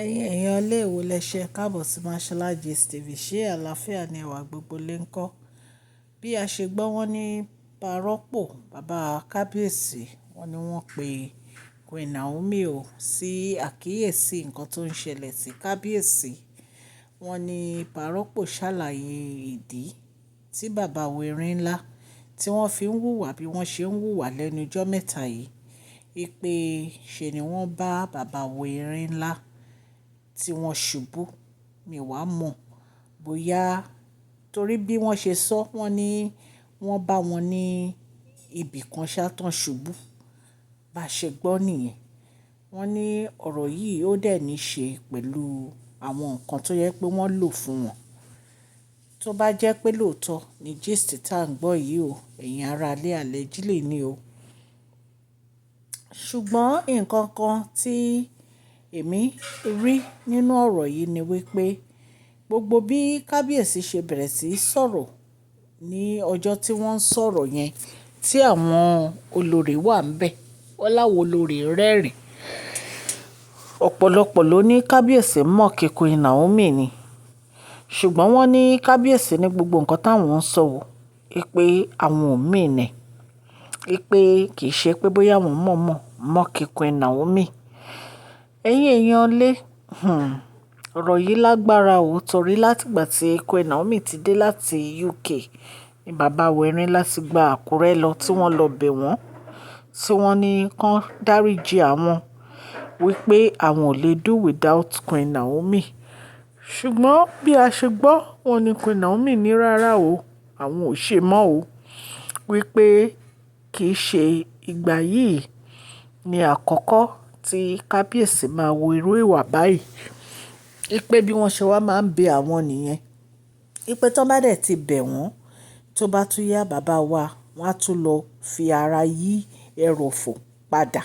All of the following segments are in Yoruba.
Ẹ̀yin èèyàn ilé ìwò lẹ́ṣẹ̀ káàbọ̀ sí Mashola Gist TV. Ṣé àlàáfíà ni ẹwà gbogbo lé ń kọ́? Bí a ṣe gbọ́ wọ́n ní parọ́pò bàbá Kábíyèsí, wọ́n ní wọ́n pe Queen Naomi o sí àkíyèsí nǹkan tó ń ṣẹlẹ̀ sí Kábíyèsí. Wọ́n ní parọ́pò ṣàlàyé ìdí tí bàbá Erin ńlá tí wọ́n fi ń hùwà bí wọ́n ṣe ń hùwà lẹ́nu ijọ́ mẹ́ta yìí. Ipe ṣe ni wọ́n bá bàbá Erin ńlá tí wọ́n ṣubú. Mi wá mọ̀ bóyá torí bí wọ́n ṣe sọ, wọ́n ní wọ́n bá wọn ní ibì kan ṣátán ṣubú. Bá ṣe gbọ́ nìyẹn. Wọ́n ní ọ̀rọ̀ yìí ó dẹ̀ ní ṣe pẹ̀lú àwọn nǹkan tó yẹ pé wọ́n lò fún wọn. Tó bá jẹ́ pé lóòótọ́ ni gist tá ń gbọ́ yìí o, ẹ̀yin ará ilé allegedly ni o. Ṣùgbọ́n nǹkan kan tí èmi rí nínú ọ̀rọ̀ yìí ni wípé gbogbo bí Kábíyèsí ṣe bẹ̀rẹ̀ sí í sọ̀rọ̀ ní ọjọ́ tí wọ́n ń sọ̀rọ̀ yẹn, tí àwọn olórí wà ńbẹ̀, wọ́n láwọn olórí rẹ́rìn. Ọ̀pọ̀lọpọ̀ ló ní Kábíyèsí mọ̀ kí Queen Naomi ni. Ṣùgbọ́n wọ́n ní Kábíyèsí ní gbogbo nǹkan táwọn ń sọ wò, pé àwọn ò mean ẹ̀. Pé kì í ṣe pé bóyá àwọn mọ̀ kí Queen Naomi. Ẹ̀yin èèyàn ilé, ọ̀rọ̀ yìí lágbára o, torí látìgbà tí Queen Naomi ti dé láti UK ni bàbá Erin láti gba Àkúrẹ́ lọ tí wọ́n lọ bẹ̀ wọ́n, tí wọ́n ní kán dáríjì àwọn wípé àwọn ò lè do without Queen Naomi. Ṣùgbọ́n bí a ṣe gbọ́, wọ́n ní Queen Naomi ní rárá o, àwọn ò ṣe mọ́ o, wípé kì í ṣe ìgbà yìí ni àkọ́kọ́ tí Kábíyèsí máa wo irú ìwà báyìí. Pé bí wọ́n ṣe wá máa ń bẹ àwọn nìyẹn. Pé tó bá dẹ̀ ti bẹ̀ wọ́n, tó bá tún yá bàbá wa, wọ́n á tún lọ fi ara yí ẹrọ̀fọ̀ padà.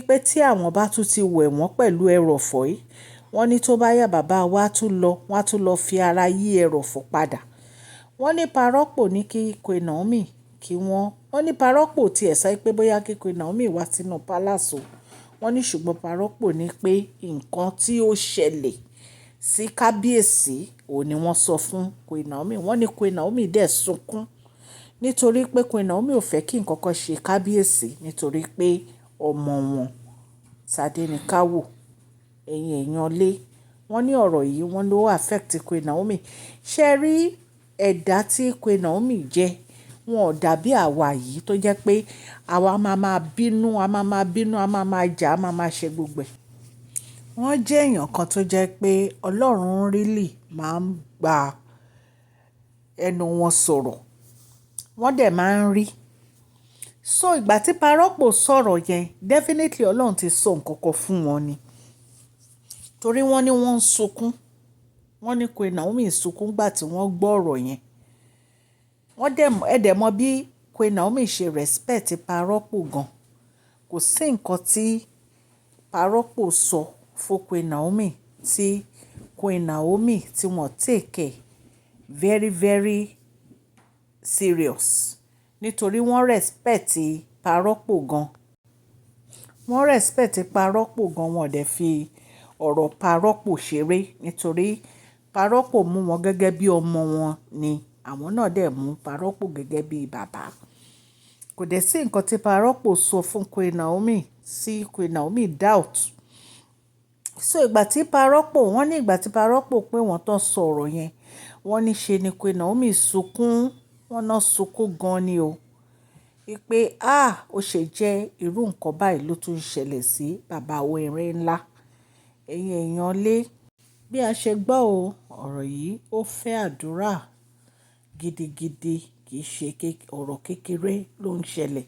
Pé tí àwọn bá tún ti wẹ̀ wọ́n pẹ̀lú ẹrọ̀fọ̀ yìí, wọ́n ní tó bá yá bàbá wa wọ́n á tún lọ fi ara yí ẹrọ̀fọ̀ padà. Wọ́n ní parọ́pò ní kí Queen Naomi kí wọ́n ní parọ́pò tí ẹ̀ sọ pé bóyá kí Queen Naomi wá sínú palace o. Wọ́n ní ṣùgbọ́n parọ́pò ní pé nǹkan tí ó ṣẹlẹ̀ sí Kábíyèsí ò ní wọ́n sọ fún Queen Naomi. Wọ́n ní Queen Naomi dẹ̀ sunkún nítorí pé Queen Naomi ò fẹ́ kí nǹkan kan ṣe Kábíyèsí nítorí pé ọmọ wọn Ṣadé ní ká wò. Ẹ̀yin èèyàn ilé, wọ́n ní ọ̀rọ̀ yìí wọ́n ló affect Queen Naomi. Ṣé rí ẹ̀dá tí Queen Naomi jẹ́, wọn ò dàbí àwa yìí tó jẹ́ pé àwa máa bínú, a máa jà, a máa ṣe gbogbo ẹ̀. Wọ́n jẹ́ èèyàn kan tó jẹ́ pé Ọlọ́run really máa ń gba ẹnu wọn sọ̀rọ̀. Wọ́n dẹ̀ máa ń rí. So ìgbà tí parọ́pò sọ̀rọ̀ yẹn, definitely Ọlọ́run ti sọ nǹkan kan fún wọn ni. Torí wọ́n ní wọ́n ń sunkún. Wọ́n ní Queen Naomi ń sunkún gbà tí wọ́n gbọ́ ọ̀rọ̀ yẹn. Ẹ dẹ̀ mọ̀ bí Queen Naomi ṣe respect parọ́pò gan. Kò sí nǹkan tí parọ́pò sọ fún Queen Naomi tí Queen Naomi tí wọ́n take very very serious. Nítorí wọ́n respect parọ́pò gan. Wọ́n respect parọ́pò gan, wọ́n dẹ̀ fi ọ̀rọ̀ parọ́pò ṣeré. Nítorí parọ́pò mú wọn gẹ́gẹ́ bí ọmọ wọn ni àwọn náà dẹ̀ mú parọ́pò gẹ́gẹ́ bí bàbá. Kò dẹ̀ sí nǹkan tí parọ́pò sọ fún Queen Naomi sí Queen Naomi doubt. So wọ́n ní ìgbà tí parọ́pò pé wọ́n tán sọ ọ̀rọ̀ yẹn, wọ́n ní ṣe ni Queen Naomi sunkún, wọ́n náà sunkún gan ni o. Pé ó ṣe jẹ́ irú nǹkan báyìí ló tún ṣẹlẹ̀ sí bàbá Erin ńlá. Ẹ̀yin èèyàn ilé, bí a ṣe gbọ́ o, ọ̀rọ̀ yìí ó fẹ́ àdúrà gidigidi, kì í ṣe ọ̀rọ̀ kékeré ló ń ṣẹlẹ̀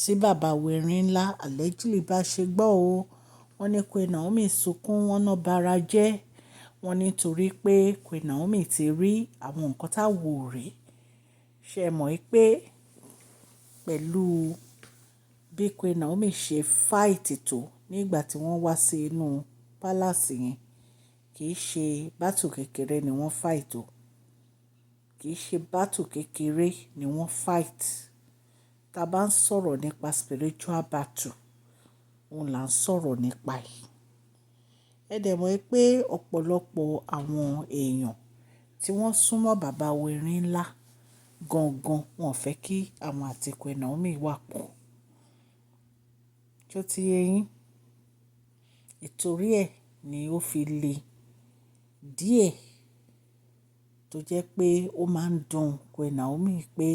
sí bàbá Erin ńlá. Allegedly bá ṣe gbọ́ o, wọ́n ní Queen Naomi sunkún, wọ́n náà bara jẹ́. Wọ́n ní torí pé Queen Naomi ti rí àwọn nǹkan táwọn ò rí. Ṣé ẹ mọ̀ pé pẹ̀lú bí Queen Naomi ṣe fight tó nígbà tí wọ́n wá sí inú palace yẹn, kì í ṣe battle kékeré ni wọ́n fight o. Kì í ṣe battle kékeré ni wọ́n fight. Tá bá ń sọ̀rọ̀ nípa spiritual battle, òun là ń sọ̀rọ̀ nípa ẹ̀. Ẹ dẹ̀ mọ̀ pé ọ̀pọ̀lọpọ̀ àwọn èèyàn tí wọ́n súnmọ́ bàbá wo Erin ńlá gangan wọn ò fẹ́ kí àwọn àti Queen Naomi wà pọ̀. Ṣó ti yé yín? Ìtorí ẹ̀ ni ó fi le díẹ̀ tó jẹ́ pé ó máa ń dùn Queen Naomi pé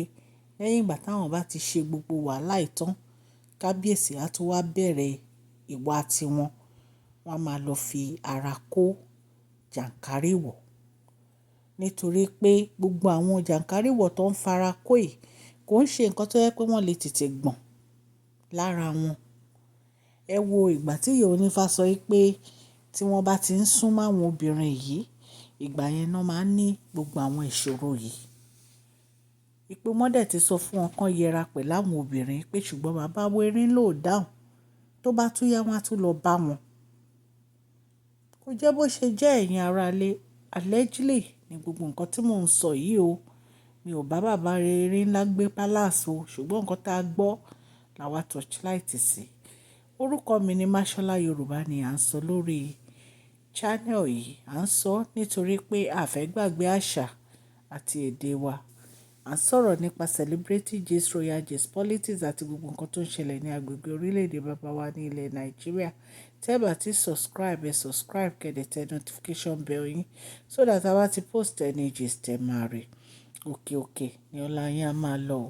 lẹ́yìn ìgbà táwọn bá ti ṣe gbogbo wàhálà ìtàn, Kábíyèsí á tún wá bẹ̀rẹ̀ ìwà tiwọn. Wọ́n á máa lọ fi ara kó jàǹkáríwọ̀. Nítorí pé gbogbo àwọn jàǹkáríwọ̀ tó ń fara kó yìí kò ń ṣe nǹkan tó yẹ pé wọ́n lè tètè gbọ̀n lára wọn. Ẹ wo ìgbà tí ìyá onífá sọ pé tí wọ́n bá ti ń sún mọ́ àwọn obìnrin yìí, ìgbà yẹn náà máa ń ní gbogbo àwọn ìṣòro yìí. Ìpè wọ́n dẹ̀ ti sọ fún wọn kán yẹra pẹ̀lú àwọn obìnrin pé ṣùgbọ́n bàbá wo Erin ló dáhùn. Tó bá tún yá wọn á tún lọ bá wọn. Kò jẹ́ bó ṣe jẹ́ ẹ̀yin ará ilé. Allegedly ni gbogbo nǹkan tí mò ń sọ yìí o. Mi ò bá bàbá Erin ńlá gbé palace o, ṣùgbọ́n nǹkan tá a gbọ́ làwa torchlight sí. Orúkọ mi ni Mashola Yorùbá ni à ń sọ lórí channel yìí. À ń sọ nítorí pé a fẹ́ gbàgbé àṣà àti èdè wa. À ń sọ̀rọ̀ nípa celebrity gist, royal gist, politics àti gbogbo nǹkan tó ń ṣẹlẹ̀ ní agbègbè orílẹ̀-èdè bàbá wa ní ilẹ̀ Nàìjíríà. Tẹ́ bá ti subscribe, ẹ subscribe kẹ́dẹ̀ tẹ notification bell yín so that a bá ti post any gist ẹ máa rí. Òkè òkè ni ọlá yín á máa lọ o.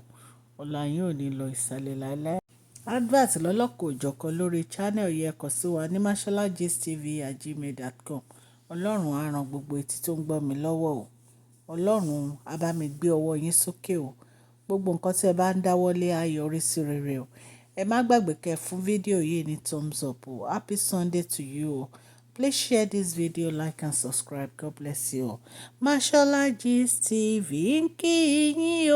Ọlá yín ò ní lọ ìsàlẹ̀ láéláé. Advert lọ́lọ́kọ̀ òjọ̀kan lórí channel yẹn kàn sí wa ní masholagistv@gmail.com. Ọlọ́run á ran gbogbo etí tó ń gbọ́ mi lọ́wọ́ o. Ọlọ́run á bá mi gbé ọwọ́ yín sókè o. Gbogbo nǹkan tí ẹ bá ń dáwọ́lé á yọrí sí rere o. Ẹ má gbàgbé kẹ́ fún fídíò yìí ní thumbs up o. Happy Sunday to you o. Please share this video, like and subscribe. God bless you all. Mashola Gist TV ń kí yín o.